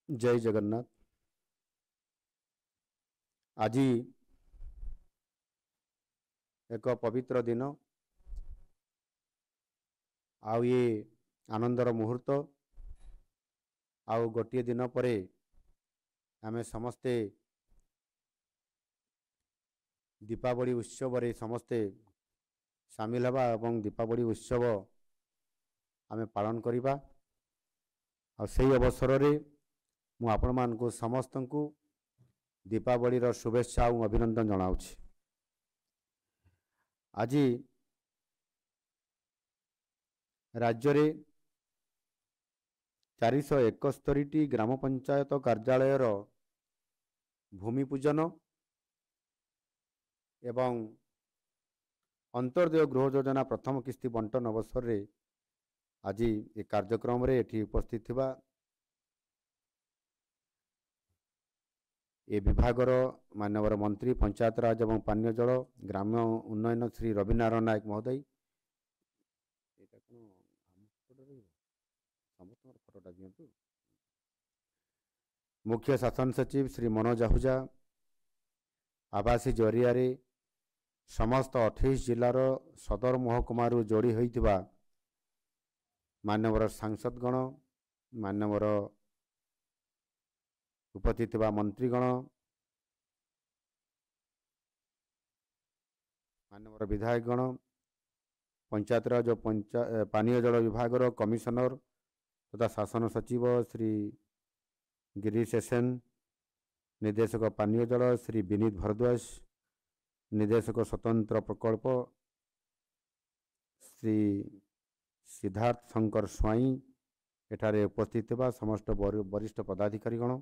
जय जगन्नाथ। आज एक पवित्र दिन आउ ये आनंदर मुहूर्त आउ गोटे दिन पर आमे समस्ते दीपावली उत्सव रे समस्ते सामिल हवा एवं दीपावली उत्सव आमे पालन करिबा। आ सेही अवसर रे मु आपण मानकु समस्तंकु दीपावली रो शुभेच्छा और अभिनंदन जनाउछि। आज राज्य रे 471 ग्राम पंचायत कार्यालय रो भूमि पूजन एवं अंतर्देय गृह योजना प्रथम किस्ती बंटन अवसर रे आज ये कार्यक्रम रे एठी उपस्थित थिबा ए विभागर माननीय मंत्री पंचायत राज एवं पानीय जल ग्राम्य उन्नयन श्री रविनारायण नायक महोदय मुख्य शासन सचिव श्री मनोज आहूजा आवासी जरिया रे समस्त 28 जिलार सदर महकुमार जोड़ी होइतिबा माननीय सांसदगण माननीय उपस्थित मंत्रीगण माननीय विधायकगण पंचायत राज पानीय जल विभाग कमिशनर तथा शासन सचिव श्री गिरीश एसेन निर्देशक पानीय जल श्री विनीत भारद्वाज निर्देशक स्वतंत्र प्रकल्प श्री सिद्धार्थ शंकर स्वाई एठारे उपस्थित बा समस्त वरिष्ठ पदाधिकारीगण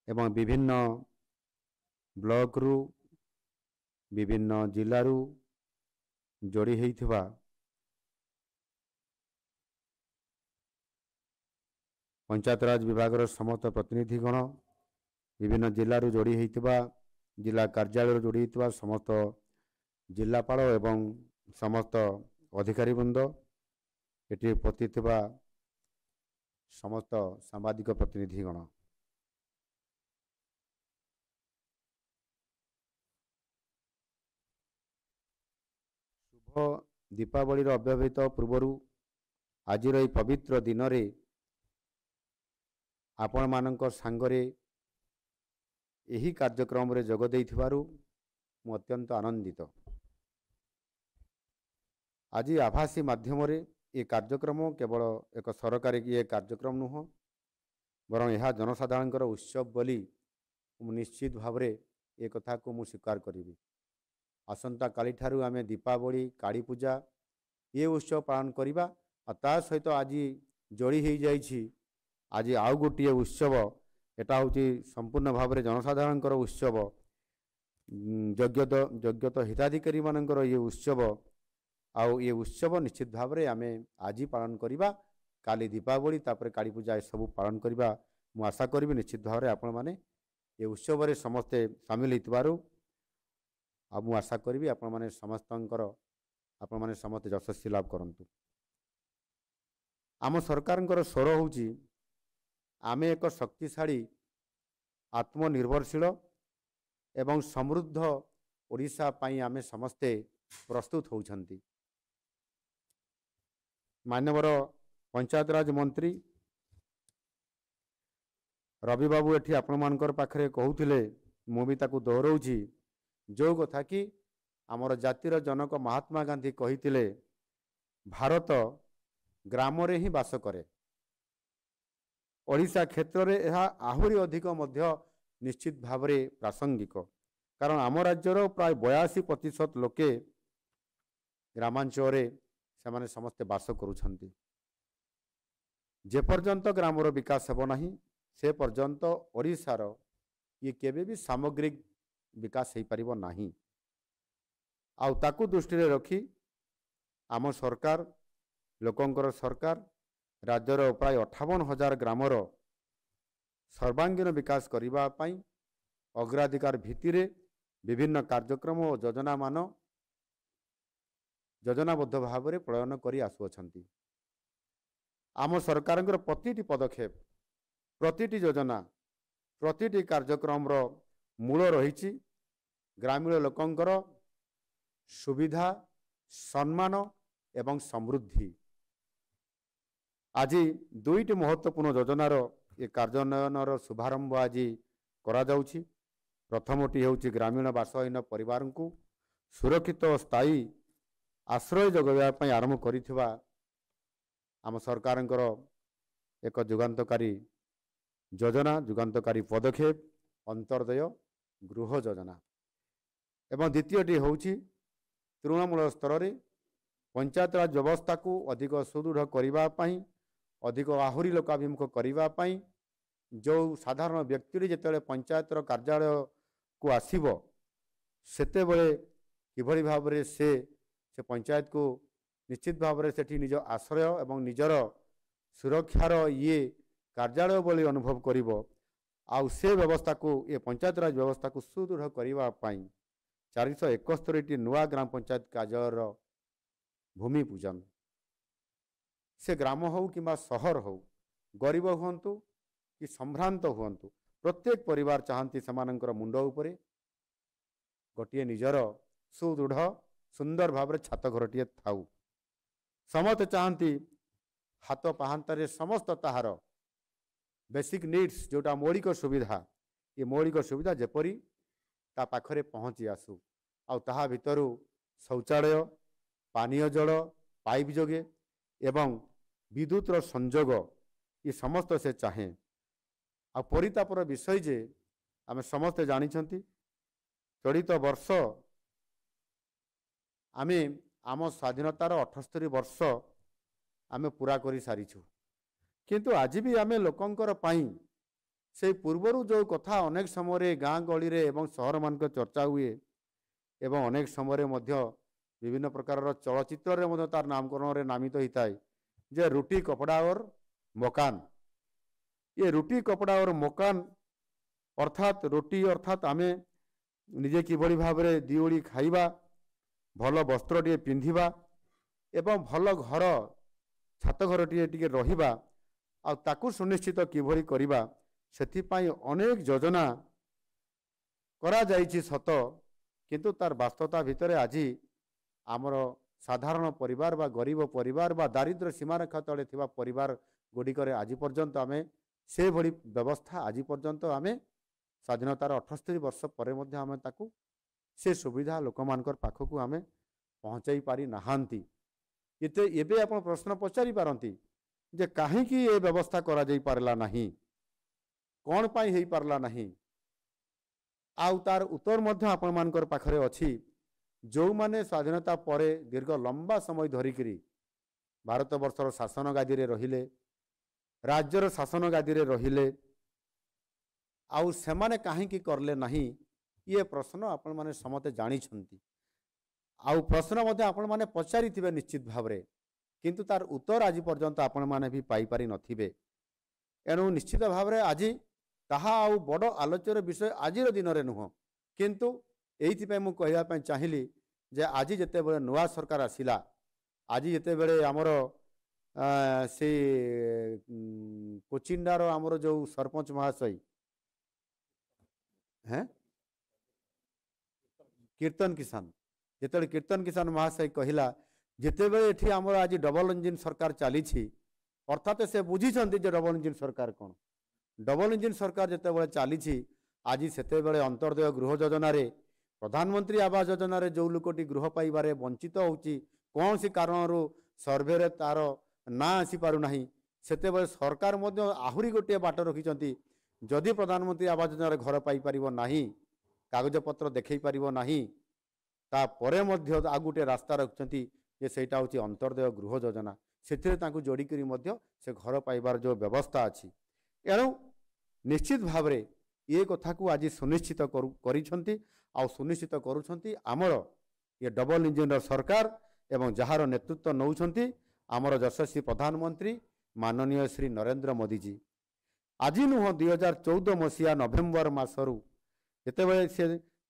एवं विभिन्न ब्लॉक रु विभिन्न जिल्लारू जोड़ी होइथिबा पंचायत राज विभाग समस्त प्रतिनिधिगण विभिन्न जिल्लारू जोड़ी होइथिबा जिला कार्यालय जोड़ी होइथिबा समस्त जिलापाल एवं समस्त अधिकारी वृंद एटी उपस्थित थिबा समस्त सांबादिक प्रतिनिधिगण शुभ दीपावली अव्यवहित पूर्व आज पवित्र दिन रे आपण मानक सांगरे यही कार्यक्रम रे जोग देइथिबारु मु अत्यंत आनंदित। आज आभासी माध्यम रे ये कार्यक्रम केवल एक सरकारी ये कार्यक्रम नुह बरं यह जनसाधारण उत्सव बोली निश्चित भाव रे ये कथा को मु स्वीकार करी। आसंता काली ठारू आमे दीपावली काली पूजा ये उत्सव पालन करिबा ता सहित आज जोड़ी हो जाइछि आज आउ गोटे उत्सव एटा होची संपूर्ण भाव रे जनसाधारण उत्सव योग्यत हिताधिकारी मानकर ये उत्सव आउ ये उत्सव निश्चित भाव रे आमे आज पालन करिबा काली दीपावली तापर काली पूजा ए सब पालन करिबा मु आशा करिबि निश्चित भाव रे आपण माने ये उत्सव रे समस्ते शामिल हितबारु आ मु आशा करिबि आपण माने समस्तंकर आपण माने समस्त यशस्वी लाभ करंतु। आम सरकारंकर स्वर होची आमे एक शक्तिशाली आत्मनिर्भरशील एवं समृद्ध ओडिशा पाई आमे समस्ते प्रस्तुत होउछंती। माननीय पंचायत राज मंत्री रवि बाबू एठी आपण मानकर पाखरे कहूथिले मु भी ताकू दोहराउछि जो कथा कि आमर जातिर जनक महात्मा गांधी कहिथिले भारत ग्राम रे ही बास करे। ओडिशा क्षेत्र रे यह आहुरी अधिक मध्य निश्चित भाव रे प्रासंगिक कारण आम राज्यर प्राय 82% लोके ग्रामांचल रे से समस्ते बास करुछंती। जे पर्यंत ग्रामर विकास हेब नाही से पर्यंत ओडिशार ये केबे भी सामग्रिक विकास हो पारिबो नाही। आउ ताकू दृष्टि रे रखी आम सरकार लोकंकर सरकार राज्यर प्राय 58,000 ग्रामर सर्वांगीन विकास करिबा पाई अग्राधिकार भित्ति रे विभिन्न कार्यक्रम और योजना मान योजनाबद्ध भाव में प्रयन कर आसुअछंती। आम सरकार प्रतिटी पदक्षेप प्रतिटी योजना प्रतिटी कार्यक्रम मूल रही ग्रामीण लोकंकर सुविधा सम्मान एवं समृद्धि। आज दुईटी महत्वपूर्ण योजनार ये कार्यान्वयन शुभारंभ आज करा जाउछि। प्रथमटी होउछि ग्रामीण बासहीन परिवार को सुरक्षित और स्थायी आश्रय जगैया पई आरंभ करिथिबा आम सरकारंकर एक जुगान्तकारी योजना जुगान्तकारी पदक्षेप अंतर्दय गृह योजना। एवं द्वितीयटी होउछि तृणमूल स्तर में पंचायत राज व्यवस्था को अधिक सुदृढ़ करने पई अधिक आहुरी लोकाभिमुख करने जो साधारण व्यक्ति जिते पंचायत कार्यालय को आसीबो सेते बेले किभली भाव से पंचायत को निश्चित भाव में सेठी निज आश्रय एवं निजर सुरक्षार ये कार्यालय बोली अनुभव करिबो आउ से व्यवस्था को ये पंचायत राज व्यवस्था को सुदृढ़ करने 471 नुआ ग्राम पंचायत कार्यालय भूमि पूजन से ग्राम हो कि सहर हो गरीब हुंतु कि संभ्रांत हुंतु प्रत्येक परिवार चाहती सेमानंकर मुंड उपरे गोटे निजर सुदृढ़ सुंदर भाव छात घरटीए थाउ। समस्त चाहती हाथ पाहांतारे समस्त ताहार बेसिक नीड्स जोटा मौलिक सुविधा ये मौलिक सुविधा जेपरी ता पाखरे पहुँची आसू आउ ताहा भितरु शौचालय पानीय जल पाइप जोगे एवं विद्युतर संजोग ये समस्त से चाहे। आ परितापर विषय जे आमे समस्ते जानिछंती चलित वर्ष आमे आम स्वाधीनतार 78 वर्ष आमे पूरा करी सारिछु किंतु आज भी आमे लोकंकर पाई से पूर्वरु जो कथा अनेक समय गाँ गली रे एवं सहर मान चर्चा हुए एवं अनेक समय मध्य विभिन्न प्रकार चलचित्र तार नामकरण रे नामित होता है जे रुटी कपड़ा और मकान। ये रुटी कपड़ा और मकान अर्थात रोटी अर्थात आमे निजे किभली भाव में दिओड़ी खाइबा भल वस्त्र टे पिंधिबा एवं भल घर छात घर टे रहिबा आ ताकू सुनिश्चित किभली करिबा सेथिपाई अनेक योजना करा जाइछि सत किंतु तार वास्तवता भितर आज आमर साधारण परिवार बा गरीब परिवार बा दारिद्र्य सीमारेखा तले थिबा परिवार गुड़िकर आज पर्यंत आमे से भली व्यवस्था आज पर्यंत आमे स्वाधीनतार 78 वर्ष पर मध्य आमे ताकू से सुविधा लोक मानकर पाखकू आमे पहुँचाई पारि नाहांती। इते एबे आपण प्रश्न पचारि पारंती जे काहे कि ये व्यवस्था करा जाई पारला नहीं कौन पाई हेई पारला नहीं आउ तार उत्तर मध्य आपण मानकर पाखरे अछि जो माने स्वाधीनता परे दीर्घ लंबा समय धरिकरी भारत वर्षर शासन गादी रे रहिले राज्यर शासन गादी रे रहिले आउ सेमाने काहेकि करले नहीं ये प्रश्न आपण माने समते जानी छंती आउ प्रश्न मध्य आपण माने पचारि थिबे निश्चित भावरे किंतु तार उत्तर आज पर्यंत आपण माने भी पाई पारि नथिबे। एनु निश्चित भावरे आज ताहा आउ बड़ आलोच्यर विषय आजिर दिन रे नुह किंतु एइथिपे मु कहिबा पय चाहिली जे आज जेते बेले नुआ सरकार आसिला आज जेते बेले हमर से कोचिंडार हमर जो सरपंच महाशय हैं कीर्तन किसान जेते कीर्तन किसान महाशय कहिला जेते बेले एठी हमर आज डबल इंजिन सरकार चली अर्थात से बुझी जे डबल इंजिन सरकार कौन डबल इंजिन सरकार जेते बेले चली आज सेते बेले अंतर्दय गृह योजना रे प्रधानमंत्री आवास योजना रे जो लोकटी गृह पाइबारे वंचित होउची कौन सी कारण सर्वे रे तार ना आसी पारु नाही सेते बेले सरकार मध्य आहुरी गोटे बाट रखिचंती जदि प्रधानमंत्री आवास योजना रे घर पाई परिबो नाही कागज पत्र देखै परिबो नाही ता परे मध्य आ गोटे रास्ता रखिचंती जे सेटा होची अंतर्दय गृह योजना सेथिरे ताकू जोड़ी करी मध्य से घर पाइबार जो व्यवस्था अछि। एणु निश्चित भाव रे ये कथा को आज सुनिश्चित करिसंती आ सुनिश्चित करुछंती आमर ये डबल इंजिन सरकार एवं जहार नेतृत्व नौछंती आमर यशस्वी प्रधानमंत्री माननीय श्री नरेंद्र मोदी जी। आज नुह 2014 मसीहा नवेम्बर मासरू जेतेबेले से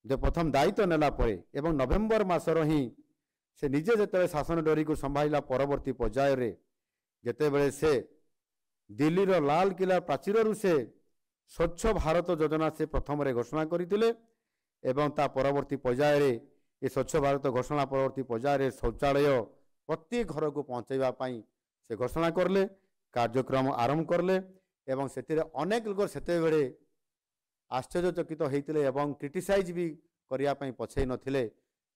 जो प्रथम दायित्व नेला परे एवं नवेम्बर मासर ही से निजे जेतेबेले शासन डोरी को संभाला परवर्ती पर्याय रे जेतेबेले से दिल्लीर लालकिला प्राचीर से स्वच्छ भारत योजना से प्रथम घोषणा करते परवर्ती पर्यायर ये स्वच्छ भारत घोषणा परवर्ती पर्यायर शौचालय प्रत्येक घर को पहुँचाइवाई से घोषणा करले कार्यक्रम आरंभ करले से अनेक लोग से आश्चर्यचकित होते क्रिटिसाइज भी करने पछे नथिले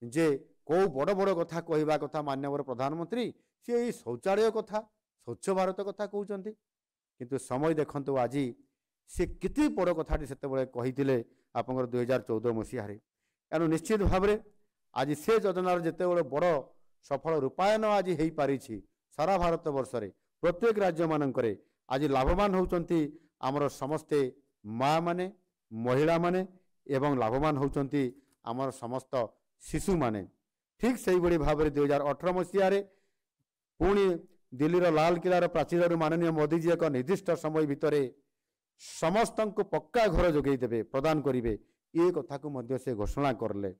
जे कौ बड़ बड़ कथा कहवा कथा माननीय प्रधानमंत्री सी शौचालय कथा स्वच्छ भारत कथा कहते किंतु समय देखंतु आज सी कितनी बड़ कथाटी से आप 2014 मसीह एणु निश्चित भाव आज से योजनार जिते बड़ सफल रूपायन आज हो पारी सारा भारत वर्ष रे प्रत्येक राज्य मानक आज लाभवान होती आमर समस्ते माँ माने महिला माने एवं लाभवान होती आमर समस्त शिशु माने ठीक से ही भाव में 2018 मसीह पुणी दिल्लीर लालकिलार प्राचीर माननीय मोदी जी एक निर्दिष्ट समय भितर समस्त को पक्का घर जोगई देवे प्रदान करेंगे ये कथा को से घोषणा करले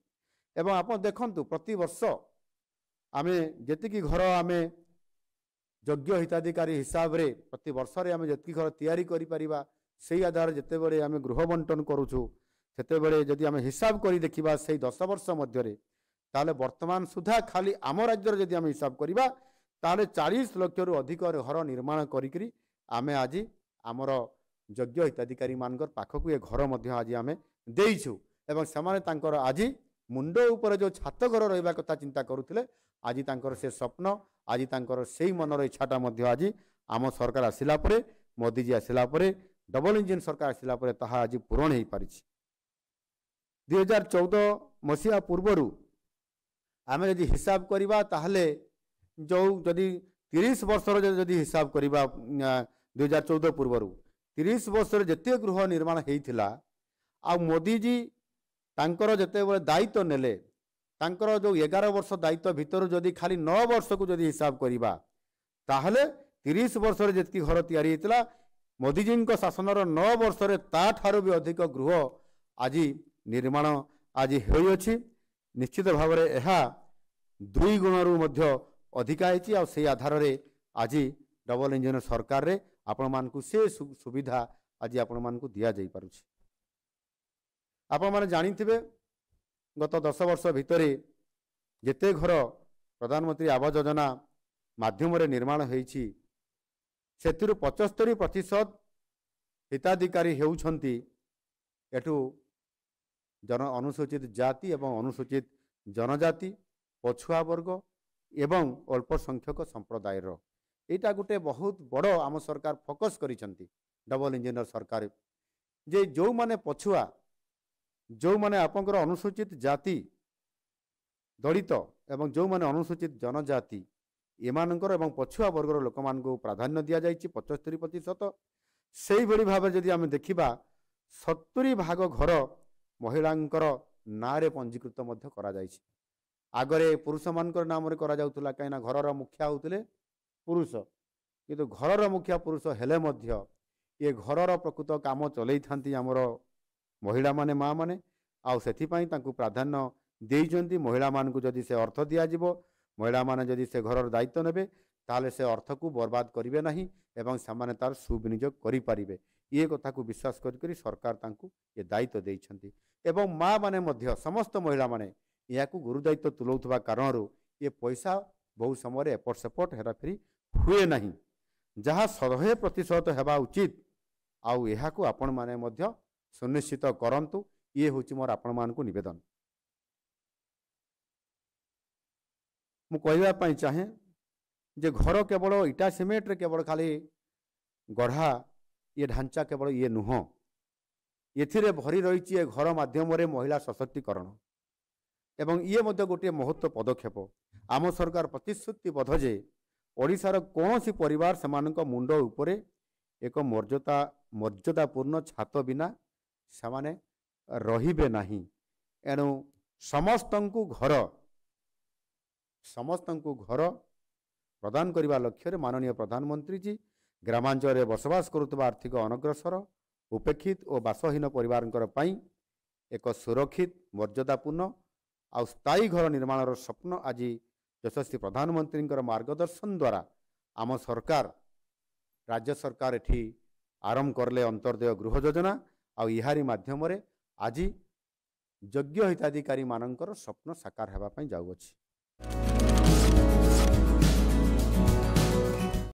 एवं आप देखंतु प्रति वर्ष आम जी घर आम योग्य हिताधिकारी हिसाब रे प्रति वर्ष रे आम जी घर तैयारी करिपरिबा से आधार जिते बड़े आम गृह बंटन करुचु सेते जदि आम हिसाब कर देखा से 10 वर्ष मध्य ताले वर्तमान सुधा खाली आम राज्य जदि आम हिसाब करवा ताले 40 लाख रु अधिक घर निर्माण करी आमे आज आमर योग्य हिताधिकारी मान पाखक ये घर आज आम देइछु एवं सेमाने तांकर आज मुंड उपर जो छात घर रहा कथा चिंता करुले आज तांकर से स्वप्न आज तांकर से मनर इच्छाटा आज आम सरकार आसिला परे मोदी जी आसिला परे डबल इंजिन सरकार आसिला परे ताहा आज पूरण हो पारि 2014 मसीहा पूर्वर आम यदि हिसाब करवा ताहले जो जदि 30 वर्षर जदि हिसाब करवा 2014 पूर्वर 30 वर्ष जिते गृह निर्माण होता आ मोदी जी तांकर जिते दायित्व नेले तांकर जो 11 वर्ष दायित्व भितर जदि खाली 9 वर्ष को जदि हिसाब करवा ताहले 30 वर्ष जी घर तैयारी होता मोदी जी शासन 9 वर्ष ताठार भी अधिक गृह आज निर्माण आज होइछि निश्चित भाव में यह 2 गुण अधिका से आधार रे आज डबल इंजिन सरकार रे आपण मानकु से सुविधा आज आपण मानकु दिया जाई पारुछि आपण माने जानिथिबे गत 10 वर्ष भितर जेते घर प्रधानमंत्री आवास योजना माध्यम निर्माण होइछि सेतिरु 75% हिताधिकारी हेउछंती एठू जन अनुसूचित जाति एवं अनुसूचित जनजाति पछुआ वर्ग एवं अल्प संख्यक संप्रदाय यहाँ गोटे बहुत बड़ आम सरकार फोकस करिसेंती डबल इंजिन सरकार जे जो माने पछुआ जो माने आपंकर अनुसूचित जाति दलित एवं जो माने अनुसूचित जनजाति एमानकर एवं पछुआ वर्गर लोक मान को प्राधान्य दि जाइए 75% से ही भाव जदि आम देखा 70% घर महिलांकर नारे पंजीकृत आगरे पुरुष मान नाम कहीं घर मुखिया होते पुरुष किंतु घर मुखिया पुरुष हेले मध्य ये घर प्रकृत काम चलई थांती आमर महिला माने माँ माने आउ सेथिपाई तांकु प्राधान्य देइचंती महिला मान को जदि से अर्थ दियाजिवो महिला माने जदि से घर दायित्व नेबे ताले से अर्थ को बर्बाद करिवे नहीं एवं सामान्य तार सुविनियोग करि पारिबे ये कथा को विश्वास करी सरकार तांकु ये दायित्व देइछंती एवं माँ माने मध्य समस्त महिला माने या गुरु दायित्व तुलौथबा कारण ये पैसा बहु समय एपट सेपट हेराफेरी हुए नहीं जहाँ 100% हेबा उचित आउ यहा को आपण माने मध्य सुनिश्चित करंतु ये होची मोर आपण मान को निवेदन मु कहबा पई चाहे जे घर केवल इटा सीमेंट रे केवल खाली गढ़ा ये ढांचा केवल ये नुह एथिरे भरी रही घर माध्यम रे महिला सशक्तिकरण एवं ये मध्य गोटे महत्व पदक्षेप आम सरकार प्रतिश्रुतिबद्ध जे ओडिशार कौन सी परिवार सेमानक मुंड उपरे एक मर्यादापूर्ण छात बिना सेमाने रहिबे नहीं एणु समस्तंकु घर प्रदान करने लक्ष्य माननीय प्रधानमंत्री जी ग्रामांचल बसवास करुवा आर्थिक अनग्रसर उपेक्षित और बासहीन परिवार एक सुरक्षित मर्यादापूर्ण आ स्थायी घर निर्माण स्वप्न आज यशस्वी प्रधानमंत्री मार्गदर्शन द्वारा आम सरकार राज्य सरकार एठी आरंभ करले अंतर्देय गृह योजना आ इहारी माध्यम आज योग्य हिताधिकारी मानकर स्वप्न साकार हेबा पई जाउअछि।